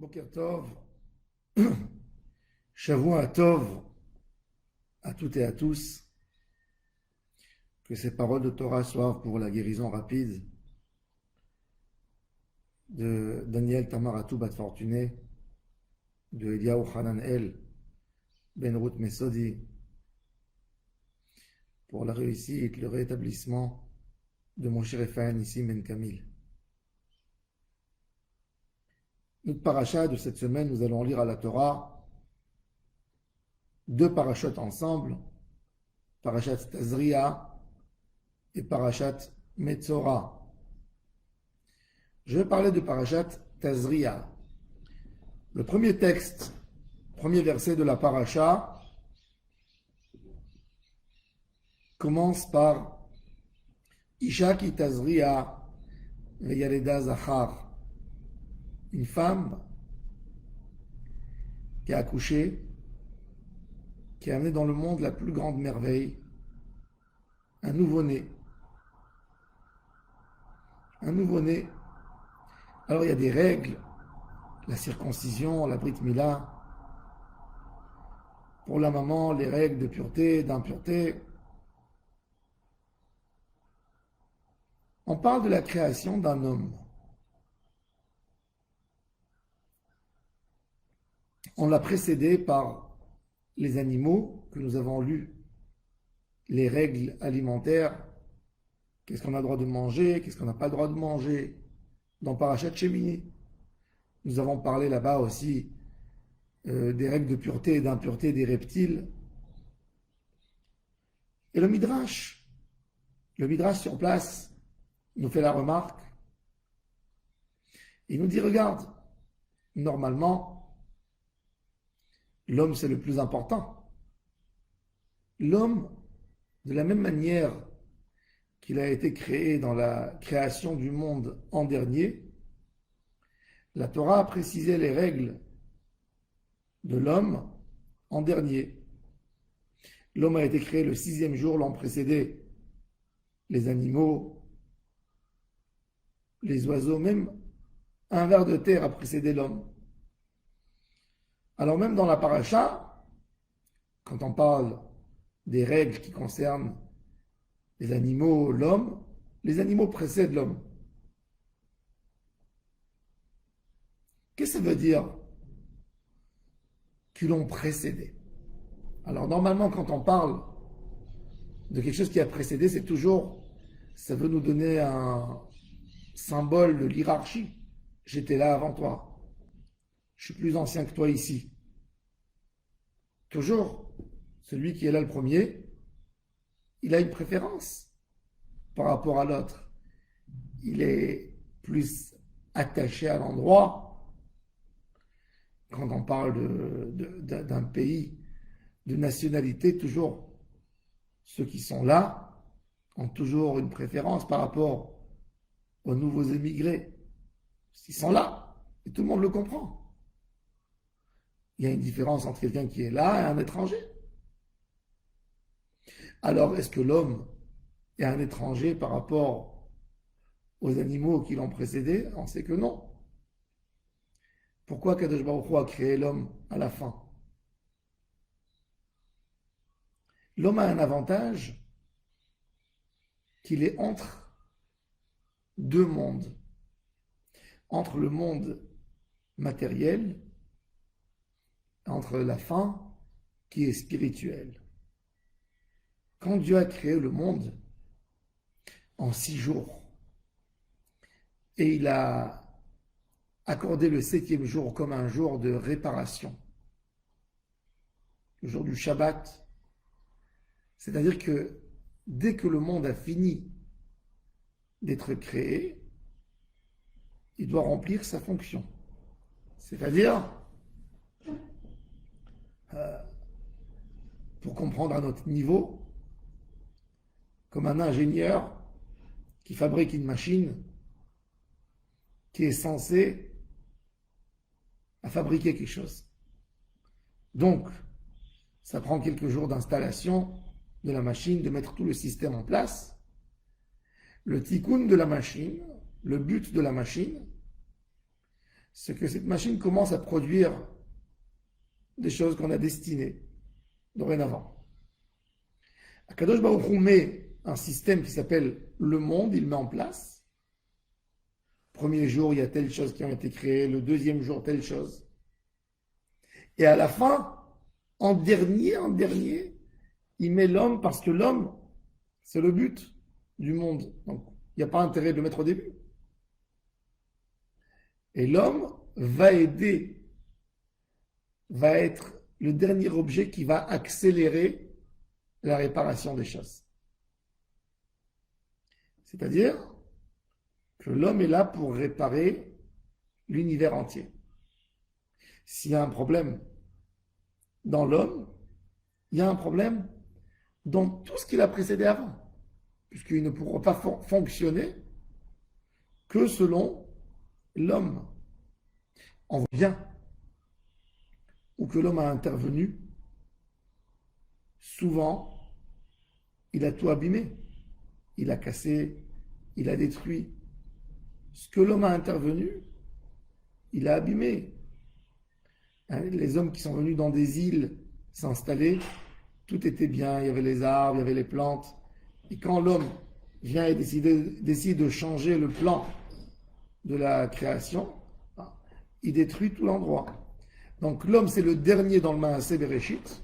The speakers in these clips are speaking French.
Boker Tov, Shavua Tov à toutes et à tous. Que ces paroles de Torah soient pour la guérison rapide de Daniel Tamaratou Bat Fortuné, de Eliyahu Hanan El, Ben Ruth Mesodi, pour la réussite, le rétablissement de mon cher Raphaël Nissim Ben Kamil. Notre paracha de cette semaine, nous allons lire à la Torah deux parachutes ensemble, parachat Tazria et parachat Metzora. Je vais parler de parachat Tazria. Le premier texte, premier verset de la paracha, commence par Isha ki Tazria veyaleda Zachar. Une femme qui a accouché, qui a amené dans le monde la plus grande merveille, un nouveau-né. Un nouveau-né. Alors il y a des règles, la circoncision, la Brit Mila. Pour la maman, les règles de pureté, d'impureté. On parle de la création d'un homme. On l'a précédé par les animaux que nous avons lus, les règles alimentaires, qu'est-ce qu'on a le droit de manger, qu'est-ce qu'on n'a pas le droit de manger, dans Parashat Shemini. Nous avons parlé là-bas aussi des règles de pureté et d'impureté des reptiles. Et le Midrash sur place nous fait la remarque. Il nous dit, regarde, normalement, l'homme c'est le plus important. L'homme, de la même manière qu'il a été créé dans la création du monde en dernier, la Torah a précisé les règles de l'homme en dernier. L'homme a été créé le 6e jour, l'an précédé. Les animaux, les oiseaux, même un ver de terre a précédé l'homme. Alors même dans la paracha, quand on parle des règles qui concernent les animaux, l'homme, les animaux précèdent l'homme. Qu'est-ce que ça veut dire qu'ils l'ont précédé? Alors normalement, quand on parle de quelque chose qui a précédé, c'est toujours, ça veut nous donner un symbole de hiérarchie. J'étais là avant toi. Je suis plus ancien que toi ici. Toujours, celui qui est là le premier, il a une préférence par rapport à l'autre. Il est plus attaché à l'endroit. Quand on parle d'un pays, de nationalité, toujours ceux qui sont là ont toujours une préférence par rapport aux nouveaux émigrés. Ils sont là, et tout le monde le comprend. Il y a une différence entre quelqu'un qui est là et un étranger. Alors, est-ce que l'homme est un étranger par rapport aux animaux qui l'ont précédé? On sait que non. Pourquoi Kadosh Baruch Hu a créé l'homme à la fin? L'homme a un avantage qu'il est entre deux mondes. Entre le monde matériel, entre la fin qui est spirituelle. Quand Dieu a créé le monde en 6 jours, et il a accordé le 7e jour comme un jour de réparation, le jour du Shabbat, c'est-à-dire que dès que le monde a fini d'être créé, il doit remplir sa fonction. C'est-à-dire, pour comprendre à notre niveau, comme un ingénieur qui fabrique une machine qui est censée fabriquer quelque chose. Donc, ça prend quelques jours d'installation de la machine, de mettre tout le système en place. Le tikkun de la machine, le but de la machine, c'est que cette machine commence à produire des choses qu'on a destinées dorénavant. Akadosh Baruch Hu met un système qui s'appelle le monde, il met en place. Premier jour, il y a telle chose qui ont été créées, le deuxième jour, telle chose. Et à la fin, en dernier, il met l'homme parce que l'homme, c'est le but du monde. Donc, il n'y a pas intérêt de le mettre au début. Et l'homme va aider, va être le dernier objet qui va accélérer la réparation des choses. C'est-à-dire que l'homme est là pour réparer l'univers entier. S'il y a un problème dans l'homme, il y a un problème dans tout ce qu'il a précédé avant, puisqu'il ne pourra pas fonctionner que selon l'homme. On vient où que l'homme a intervenu, souvent, il a tout abîmé. Il a cassé, il a détruit. Ce que l'homme a intervenu, il a abîmé. Les hommes qui sont venus dans des îles s'installer, tout était bien, il y avait les arbres, il y avait les plantes. Et quand l'homme vient et décide de changer le plan de la création, il détruit tout l'endroit. Donc l'homme, c'est le dernier dans le Maaseh Bereshit,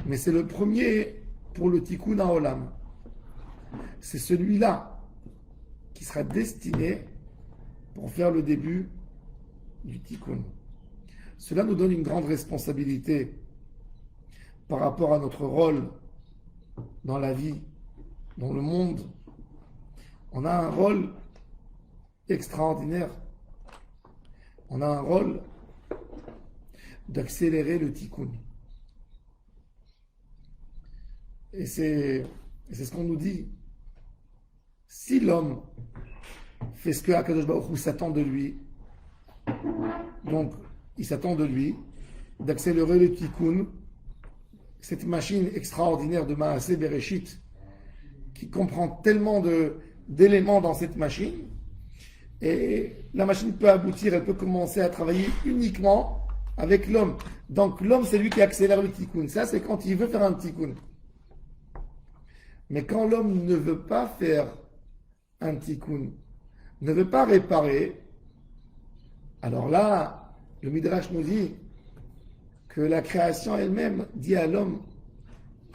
mais c'est le premier pour le Tikkun HaOlam. C'est celui-là qui sera destiné pour faire le début du Tikkun. Cela nous donne une grande responsabilité par rapport à notre rôle dans la vie, dans le monde. On a un rôle extraordinaire. On a un rôle d'accélérer le Tikkun. Et c'est ce qu'on nous dit. Si l'homme fait ce que Akadosh Baruch Hu s'attend de lui, donc il s'attend de lui d'accélérer le Tikkun, cette machine extraordinaire de Maaseh Bereshit, qui comprend tellement d'éléments dans cette machine, et la machine peut aboutir, elle peut commencer à travailler uniquement avec l'homme. Donc l'homme, c'est lui qui accélère le Tikkun. Ça, c'est quand il veut faire un Tikkun. Mais quand l'homme ne veut pas faire un Tikkun, ne veut pas réparer, alors là, le Midrash nous dit que la création elle-même dit à l'homme,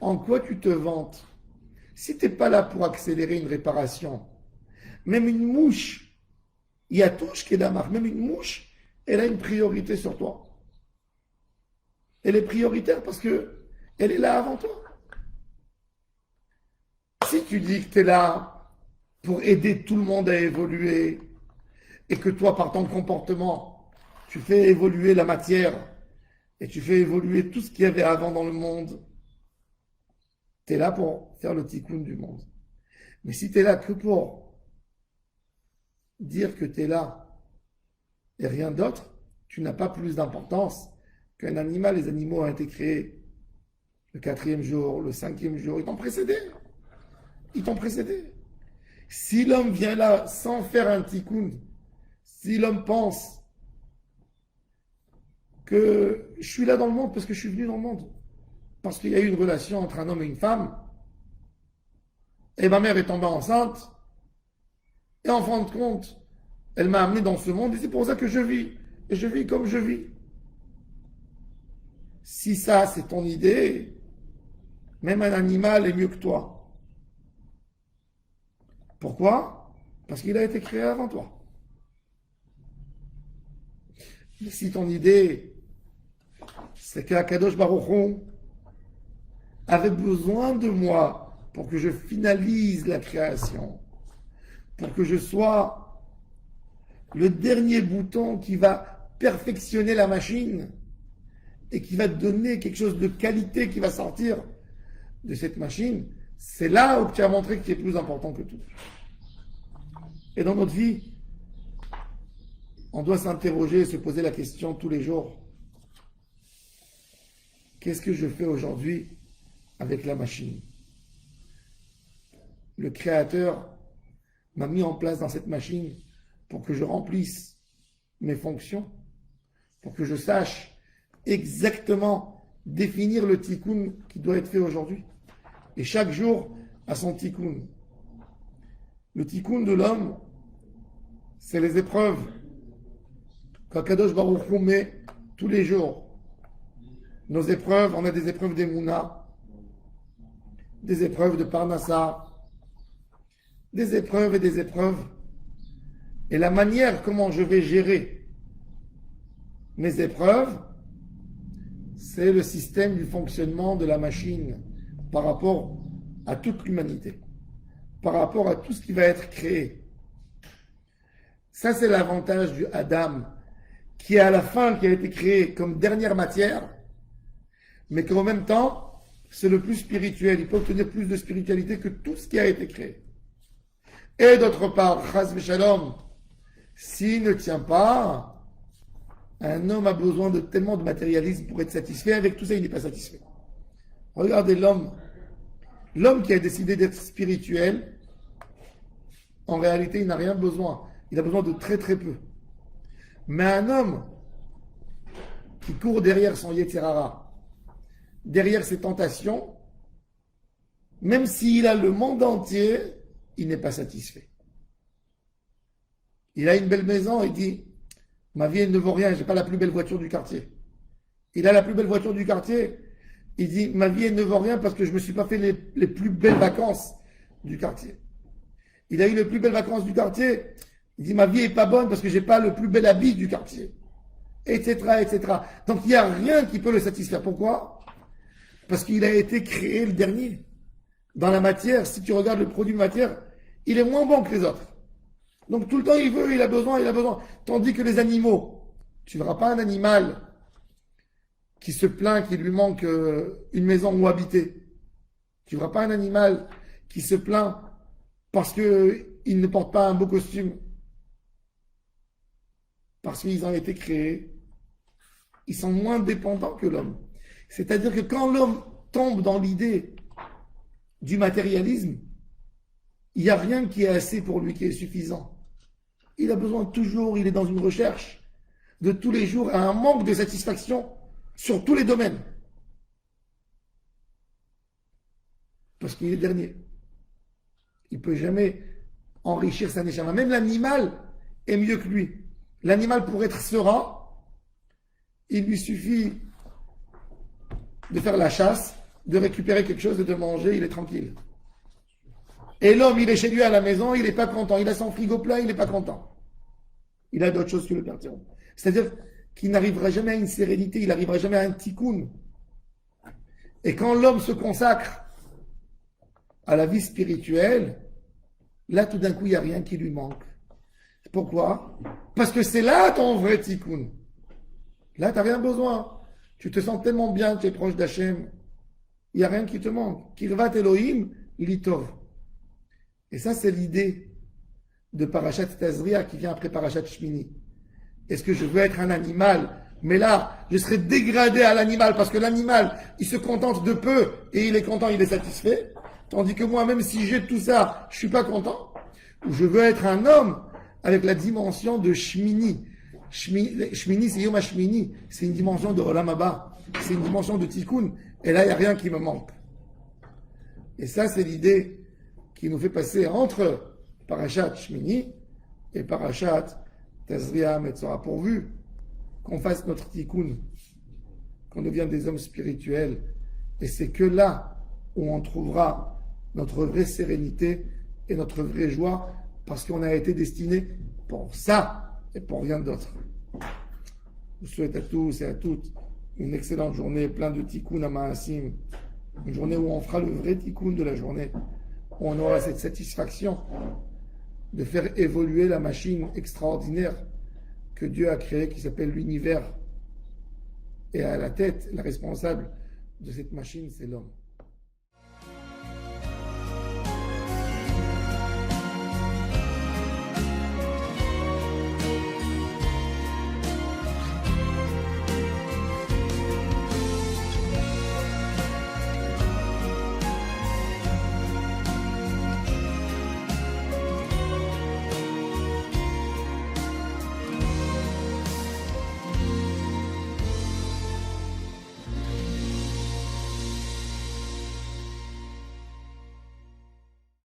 en quoi tu te vantes? Si tu n'es pas là pour accélérer une réparation, même une mouche, il y a touche qui est d'amarre, même une mouche, elle a une priorité sur toi. Elle est prioritaire parce que elle est là avant toi. Si tu dis que tu es là pour aider tout le monde à évoluer et que toi, par ton comportement, tu fais évoluer la matière et tu fais évoluer tout ce qu'il y avait avant dans le monde, tu es là pour faire le tikkun du monde. Mais si tu es là que pour dire que tu es là et rien d'autre, tu n'as pas plus d'importance qu'un animal. Les animaux ont été créés le 4e jour, le 5e jour, ils t'ont précédé. Ils t'ont précédé. Si l'homme vient là sans faire un tikkun, si l'homme pense que je suis là dans le monde parce que je suis venu dans le monde, parce qu'il y a eu une relation entre un homme et une femme, et ma mère est tombée enceinte, et en fin de compte, elle m'a amené dans ce monde, et c'est pour ça que je vis. Et je vis comme je vis. Si ça, c'est ton idée, même un animal est mieux que toi. Pourquoi? Parce qu'il a été créé avant toi. Mais si ton idée, c'est qu'Akadosh Baruch Hu avait besoin de moi pour que je finalise la création, pour que je sois le dernier bouton qui va perfectionner la machine et qui va te donner quelque chose de qualité qui va sortir de cette machine, c'est là où tu as montré que tu es plus important que tout. Et dans notre vie, on doit s'interroger et se poser la question tous les jours. Qu'est-ce que je fais aujourd'hui avec la machine? Le Créateur m'a mis en place dans cette machine pour que je remplisse mes fonctions, pour que je sache exactement définir le tikkun qui doit être fait aujourd'hui. Et chaque jour a son tikkun. Le tikkun de l'homme, c'est les épreuves qu'Akadosh Baruch Hu met tous les jours. Nos épreuves, on a des épreuves d'Emouna, des épreuves de Parnassa, des épreuves et des épreuves. Et la manière comment je vais gérer mes épreuves, c'est le système du fonctionnement de la machine par rapport à toute l'humanité, par rapport à tout ce qui va être créé. Ça, c'est l'avantage du Adam, qui à la fin, qui a été créé comme dernière matière, mais qu'en même temps, c'est le plus spirituel. Il peut obtenir plus de spiritualité que tout ce qui a été créé. Et d'autre part, Chas v'Shalom, s'il ne tient pas, un homme a besoin de tellement de matérialisme pour être satisfait. Avec tout ça, il n'est pas satisfait. Regardez l'homme. L'homme qui a décidé d'être spirituel, en réalité, il n'a rien besoin. Il a besoin de très très peu. Mais un homme qui court derrière son Yetzer Hara, derrière ses tentations, même s'il a le monde entier, il n'est pas satisfait. Il a une belle maison, il dit, ma vie elle ne vaut rien, j'ai pas la plus belle voiture du quartier. Il a la plus belle voiture du quartier, il dit, ma vie elle ne vaut rien parce que je me suis pas fait les plus belles vacances du quartier. Il a eu les plus belles vacances du quartier, il dit, ma vie est pas bonne parce que j'ai pas le plus bel habit du quartier. Etc., etc. Donc il n'y a rien qui peut le satisfaire. Pourquoi? Parce qu'il a été créé le dernier. Dans la matière, si tu regardes le produit de matière, il est moins bon que les autres. Donc tout le temps il veut, il a besoin, il a besoin. Tandis que les animaux, tu ne verras pas un animal qui se plaint qu'il lui manque une maison où habiter. Tu ne verras pas un animal qui se plaint parce qu'il ne porte pas un beau costume. Parce qu'ils ont été créés. Ils sont moins dépendants que l'homme. C'est-à-dire que quand l'homme tombe dans l'idée du matérialisme, il n'y a rien qui est assez pour lui, qui est suffisant. Il a besoin toujours, il est dans une recherche de tous les jours, à un manque de satisfaction sur tous les domaines. Parce qu'il est dernier. Il ne peut jamais enrichir sa neshama. Même l'animal est mieux que lui. L'animal, pour être serein, il lui suffit de faire la chasse, de récupérer quelque chose et de manger, il est tranquille. Et l'homme, il est chez lui à la maison, il n'est pas content. Il a son frigo plein, il n'est pas content. Il a d'autres choses que le perturbe. C'est-à-dire qu'il n'arrivera jamais à une sérénité, il n'arrivera jamais à un tikkun. Et quand l'homme se consacre à la vie spirituelle, là, tout d'un coup, il n'y a rien qui lui manque. Pourquoi? Parce que c'est là ton vrai tikkun. Là, tu n'as rien besoin. Tu te sens tellement bien, tu es proche d'Hachem. Il n'y a rien qui te manque. Kirvat Elohim, litov. Et ça, c'est l'idée de Parashat Tazria qui vient après Parashat Shmini. Est-ce que je veux être un animal? Mais là, je serai dégradé à l'animal parce que l'animal, il se contente de peu et il est content, il est satisfait. Tandis que moi, même si j'ai tout ça, je ne suis pas content. Ou je veux être un homme avec la dimension de Shmini. Shmini, c'est Yom HaShmini. C'est une dimension de Olam Haba. C'est une dimension de Tikkun. Et là, il n'y a rien qui me manque. Et ça, c'est l'idée qui nous fait passer entre Parashat Shmini et Parashat Tazria Metzora, pourvu qu'on fasse notre Tikkun, qu'on devienne des hommes spirituels. Et c'est que là où on trouvera notre vraie sérénité et notre vraie joie, parce qu'on a été destiné pour ça et pour rien d'autre. Je vous souhaite à tous et à toutes une excellente journée, plein de tikkun à Ma'asim, une journée où on fera le vrai tikkun de la journée, où on aura cette satisfaction de faire évoluer la machine extraordinaire que Dieu a créée, qui s'appelle l'univers. Et à la tête, la responsable de cette machine, c'est l'homme.